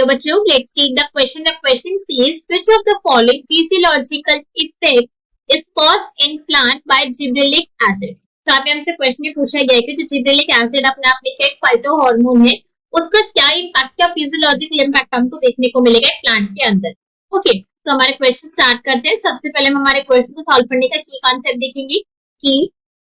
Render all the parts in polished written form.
बच्चों, let's take the question. The question says which of the following physiological effect is caused in plant by gibberellic acid. तो यहाँ पे हमसे question ये पूछा गया है कि जो जिबरेलिक एसिड अपने आप में क्या एक फाइटो हार्मोन है, उसका क्या इम्पैक्ट, क्या फिजियोलॉजिकल इम्पैक्ट हमको देखने को मिलेगा प्लांट के अंदर. ओके, तो हमारे क्वेश्चन स्टार्ट करते हैं. सबसे पहले हम हमारे क्वेश्चन को सॉल्व करने का की कॉन्सेप्ट देखेंगे. की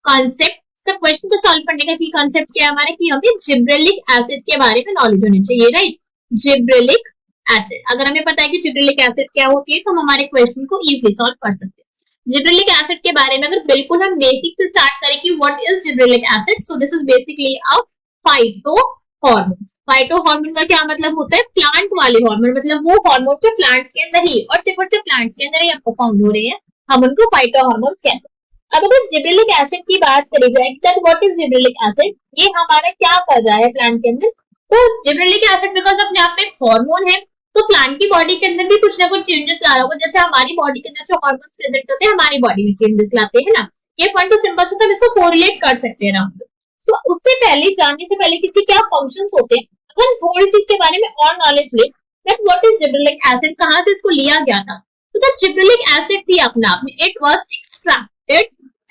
कॉन्सेप्ट, सब क्वेश्चन को सॉल्व करने का की कॉन्सेप्ट क्या है हमारा, कि हमें जिब्रेलिक एसिड के बारे में नॉलेज होनी चाहिए, राइट. जिब्रेलिक एसिड, अगर हमें पता है कि जिब्रेलिक एसिड क्या होती है तो हम हमारे क्वेश्चन को इजीली सॉल्व कर सकते हैं. जिब्रेलिक एसिड के बारे में अगर बिल्कुल हम बेसिक से स्टार्ट करें कि what is gibberellic acid, so this is basically a phyto hormone. Phyto hormone का क्या मतलब होता है, प्लांट वाले हार्मोन, मतलब वो हार्मोन जो प्लांट्स के अंदर ही और सिर्फ प्लांट्स के अंदर ही आपको फाउंड हो रहे हैं, हम उनको फाइटो हार्मोन्स कहते हैं. अब अगर जिब्रेलिक एसिड की बात करी जाए, that what is gibberellic acid, ये हमारा क्या कर रहा है प्लांट के अंदर. तो जिब्रेलिक एसिड बिकॉज अपने आप में हार्मोन है, तो प्लांट की बॉडी के अंदर भी कुछ ना कुछ चेंजेस ला रहा होगा. जैसे हमारी बॉडी के अंदर जो हार्मोन्स प्रेजेंट होते हैं, हमारी बॉडी में चेंजेस लाते हैं ना. ये पॉइंट तो सिंपल से हम इसको कोरिलेट कर सकते हैं आराम से. सो उससे पहले, जानने से पहले किसी क्या फंक्शंस होते हैं, अगर थोड़ी सी इसके बारे में और नॉलेज ले, that what is gibberellic acid, कहां से इसको लिया गया था. तो द जिब्रेलिक एसिड थी अपने आप में, it was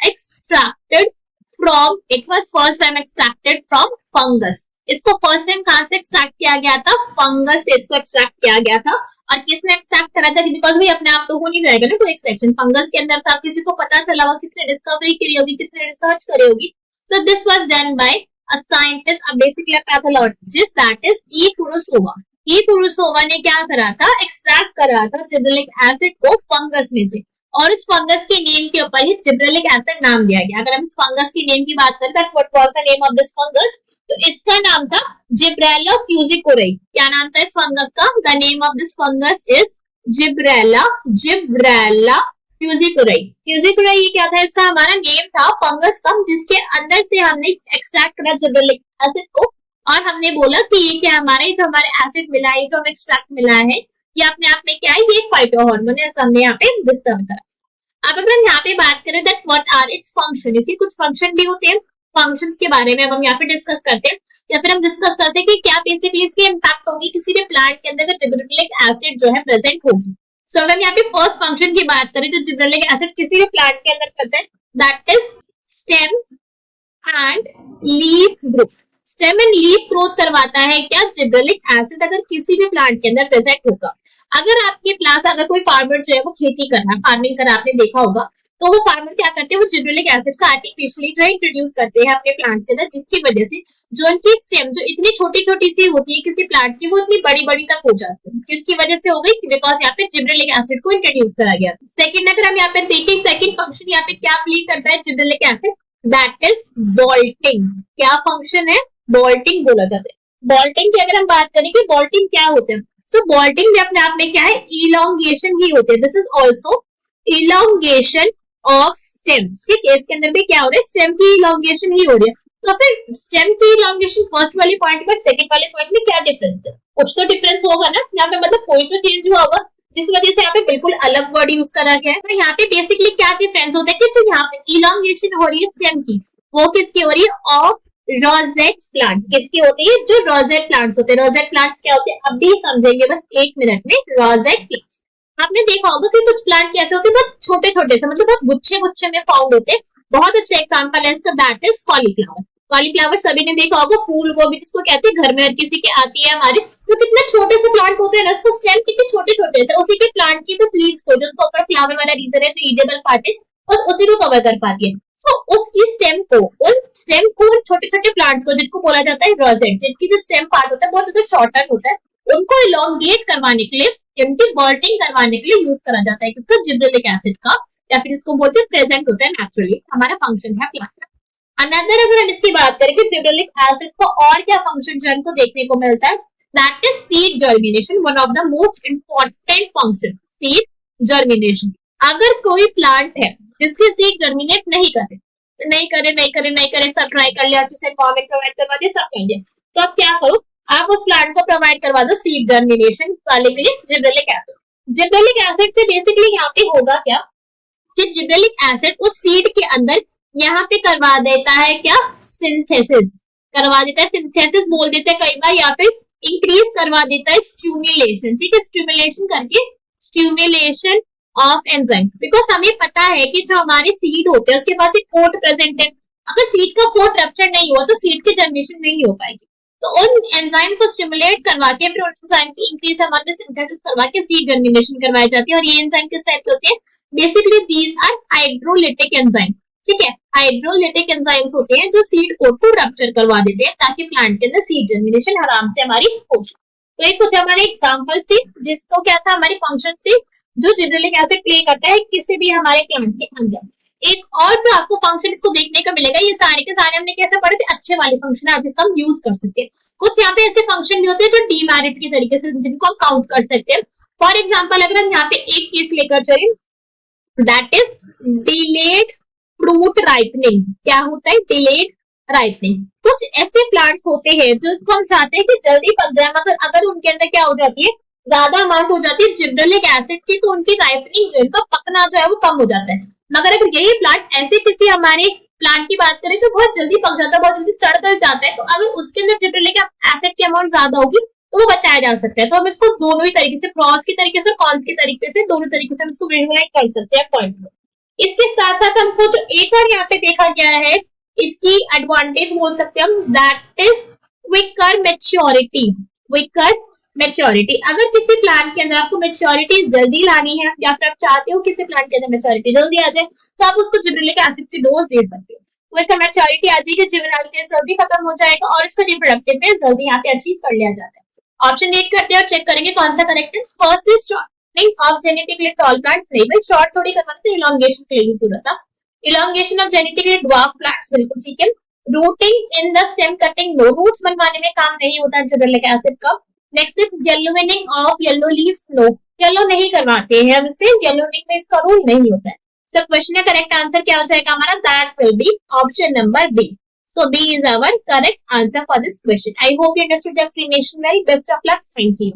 extracted from, it was first time extracted from fungus. इसको फर्स्ट टाइम कहां से एक्सट्रैक्ट किया गया था, फंगस से इसको एक्सट्रैक्ट किया गया था. और किसने एक्सट्रैक्ट करा था, बिकॉज भाई अपने आप तो हो नहीं जाएगा ना कोई एक्सट्रैक्शन, फंगस के अंदर था, किसी को पता चला होगा, किसने डिस्कवरी करी होगी, किसने रिसर्च करी होगी. So this was done by a scientist, a basically a pathologist, that is E Kurosawa. E Kurosawa ने क्या करा था, एक्सट्रैक्ट करा था जिब्रेलिक एसिड को फंगस में से, और इस फंगस के नेम के ऊपर ही जिब्रेलिक एसिड नाम दिया गया. अगर हम इस फंगस की नेम की बात करें, that what was the name of this fungus, तो इसका नाम था जिब्रेला फ्यूजिकोराई. क्या नाम था इस फंगस का, the name of this fungus is Gibberella fujikuroi. Fujikuroi ये क्या था, इसका हमारा नेम था फंगस का, जिसके अंदर से हमने एक्सट्रैक्ट करा जिब्रेलिक एसिड को, और हमने बोला कि ये क्या हमारे, जो हमारे एसिड मिला है, जो हमें एक्सट्रैक्ट मिला है, ये अपने आप में क्या है, ये फाइटो हार्मोन है, ऐसा हमने यहाँ पे डिस्कवर करा. अब अगर हम यहाँ पे बात करें that what are its function, इसके कुछ फंक्शन भी होते हैं, फंक्शंस के बारे में अब हम यहाँ पे डिस्कस करते हैं, या फिर हम डिस्कस करते हैं कि क्या बेसिकली इसके इम्पैक्ट होगी किसी भी प्लांट के अंदर जिब्रेलिक एसिड जो है प्रेजेंट होगी. सो अगर हम यहाँ पे फर्स्ट फंक्शन की बात करें जो जिब्रेलिक एसिड किसी भी प्लांट के अंदर करते हैं, that is stem and leaf growth. Stem and leaf growth करवाता है क्या, जिब्रेलिक एसिड, अगर किसी भी प्लांट के अंदर प्रेजेंट होगा. अगर आपके प्लांट, अगर कोई फार्मर जो है वो खेती कर रहा है, फार्मिंग कर रहा है, आपने देखा होगा, तो वो फार्मर क्या करते हैं, वो जिब्रेलिक एसिड का आर्टिफिशियली जो इंट्रोड्यूस करते हैं अपने प्लांट्स के अंदर, जिसकी वजह से जो उनकी स्टेम जो इतनी छोटी छोटी सी होती है किसी प्लांट की, वो इतनी बड़ी बड़ी तक हो जाती है. किसकी वजह से हो गई, बिकॉज यहाँ पे जिब्रेलिक एसिड को इंट्रोड्यूस करा गया. सेकंड, अगर हम यहाँ पे देखें, सेकंड फंक्शन यहाँ पे क्या प्ले करता है जिब्रेलिक एसिड, दैट इज बॉल्टिंग. क्या फंक्शन है, बॉल्टिंग बोला जाता है. बॉल्टिंग की अगर हम बात करें कि बॉल्टिंग क्या होता है, सो बॉल्टिंग भी अपने आप में क्या है, इलोंगेशन ही होते हैं. This is also elongation of stems. ठीक है, इसके अंदर भी क्या हो रहा है, स्टेम की इलोंगेशन ही हो रही है. तो फिर स्टेम की इलोंगेशन फर्स्ट वाले पॉइंट में सेकंड वाले पॉइंट में क्या डिफरेंस है, कुछ तो डिफरेंस होगा ना यहाँ पे, मतलब कोई तो चेंज हुआ होगा, जिस वजह से यहाँ पे बिल्कुल अलग वर्ड यूज करा गया है. तो यहाँ पे बेसिकली क्या डिफरेंस होता है कि जो यहाँ पे इलोंगेशन हो रही है स्टेम की, वो किसकी हो रही है, ऑफ रोजेट प्लांट. किसकी होती है, जो रोजेट प्लांट्स होते हैं. रोजेट प्लांट्स क्या होते हैं, अभी समझेंगे बस 1 मिनट में. रोजेट प्लांट्स आपने देखा होगा कि कुछ प्लांट कैसे होते हैं, बहुत छोटे छोटे से, मतलब बहुत गुच्छे गुच्छे में फाउंड होते हैं. बहुत अच्छा एग्जांपल है इसका, दैट इज कॉलीफ्लावर. कॉलीफ्लावर सभी ने देखा होगा, फूल गोभी जिसको कहते हैं, घर में हर किसी के आती है हमारे, तो कितने छोटे से प्लांट होते हैं ना, उसको स्टेम कितने छोटे छोटे से, उसी के प्लांट की बस लीव्स को, जिसको ऊपर फ्लावर वाला रीजन है, जो ईडेबल पार्ट है, बस उसी को कवर कर पाती है. तो उसकी स्टेम को, उन स्टेम को, छोटे छोटे प्लांट्स को, जिसको बोला जाता है रोजेट, जिनकी जो स्टेम पार्ट होता है बहुत ज्यादा शॉर्टर होता है, उनको इलोंगेट करवाने के लिए, इनकी बॉल्टिंग करवाने के लिए यूज करा जाता है किसका, जिब्रेलिक एसिड का, या फिर इसको बोलते हैं प्रेजेंट होता है नेचुरली, हमारा फंक्शन है प्लांट का. अनदर अगर हम इसकी बात करें कि जिब्रेलिक एसिड को और क्या फंक्शन जो हमको देखने को मिलता है, that is seed germination, one of the most important function, seed germination. अगर कोई प्लांट है जिसके सीड जर्मिनेट नहीं करे, सब ट्राई कर लिया, अच्छे से एनवायरनमेंट प्रोवाइड करवा दिया, सब कर दिया, तो आप क्या करो, आप उस प्लांट को प्रोवाइड करवा दो सीड जर्मिनेशन वाले के लिए जिब्रेलिक एसिड. जिब्रेलिक एसिड से बेसिकली यहाँ पे होगा क्या कि जिब्रेलिक एसिड उस सीड के अंदर यहाँ पे करवा देता है क्या, सिंथेसिस करवा देता है. सिंथेसिस बोल देते हैं कई बार, या फिर इंक्रीज करवा देता है स्टिमुलेशन, ठीक है, स्टिमुलेशन करके, स्टिमुलेशन ऑफ एंजाइम, बिकॉज हमें पता है कि जो हमारे सीड होते हैं उसके पास एक कोट प्रेजेंट है, अगर सीड का कोट रप्चर नहीं हुआ तो सीड की जनरेशन नहीं हो पाएगी, तो उन एंजाइम को स्टिमुलेट करवा के फिर उन एंजाइम की इंक्रीज अमाउंट में सिंथेसिस करवा के सीड जनरेशन करवाई जाती है। और ये एंजाइम किस टाइप के होते हैं, basically these are hydrolytic enzyme, ठीक है, हाइड्रोलिटिक एंजाइम्स होते हैं जो सीड कोट को रप्चर करवा देते हैं ताकि प्लांट के अंदर सीड जनरेशन आराम से हमारी हो। तो एक कुछ हमारे एग्जांपल्स थे जिसको क्या था, हमारे फंक्शंस थे जो जिब्रेलिक एसिड प्ले करता है किसी भी हमारे प्लांट के अंदर। एक और जो आपको फंक्शन इसको देखने को मिलेगा, ये सारे के सारे हमने कैसे पढ़े थे, अच्छे वाले फंक्शन है जिसका हम यूज कर सकते हैं। कुछ यहाँ पे ऐसे फंक्शन भी होते हैं जो डीमेरिट के तरीके से जिनको हम काउंट कर सकते हैं। फॉर एग्जाम्पल अगर हम यहाँ पे एक केस लेकर चले, that is delayed fruit ripening. क्या होता है डिलेड राइपनिंग? कुछ ऐसे प्लांट्स होते हैं जो हम चाहते हैं कि जल्दी पक जाए, मगर अगर उनके अंदर क्या हो जाती है, ज्यादा अमाउंट हो जाती है जिब्रेलिक एसिड की, तो उनकी राइपनिंग जो इनका पकना जो है वो कम हो जाता है। मगर अगर यही प्लांट ऐसे किसी हमारे प्लांट की बात करें जो बहुत जल्दी पक जाता है, बहुत जल्दी सड़ कर जाता है, तो अगर उसके अंदर जिब्रेलिक एसिड की अमाउंट ज्यादा होगी तो वो बचाया जा सकता है। तो हम इसको दोनों ही तरीके से, प्रॉस की तरीके से, कॉन्स की तरीके से, दोनों तरीके से हम इसको विजुअलाइज कर सकते हैं पॉइंट में। इसके साथ साथ हमको जो एक और यहाँ पे देखा गया है, इसकी एडवांटेज बोल सकते हैं हम, that is quicker maturity. Quicker maturity, अगर किसी प्लांट के अंदर आपको मैच्योरिटी जल्दी लानी है या फिर आप चाहते हो किसी प्लांट के अंदर मैच्योरिटी जल्दी आ जाए, तो आप उसको जिब्रेलिक एसिड की डोज दे सकते हो। क्विकर मैच्योरिटी आ जाएगी, जिब्रेलिक एसिड जल्दी खत्म हो जाएगा और इसको रिप्रोडक्टिव फेज जल्दी यहाँ पे अचीव कर लिया जाता है। ऑप्शन रीड करते हैं और चेक करेंगे कौन सा करेक्ट है। First is shortening of genetically tall plants. नहीं भाई, शॉर्ट थोड़ी करना था, इलॉन्गेशन के लिए जरूरत था। Elongation of genetically dwarf plants, बिल्कुल ठीक है। Rooting in the stem cutting, no, roots बनवाने में काम नहीं होता है जिब्रेलिक एसिड का। Next is yellowing of yellow leaves, no, yellow नहीं करवाते हैं हम इसे, येलोनिंग में इसका रूल नहीं होता है। सो क्वेश्चन का करेक्ट आंसर क्या हो जाएगा हमारा, that will be option number B. So B is our correct answer for this question. I hope you understood the explanation well. Best of luck. Thank you.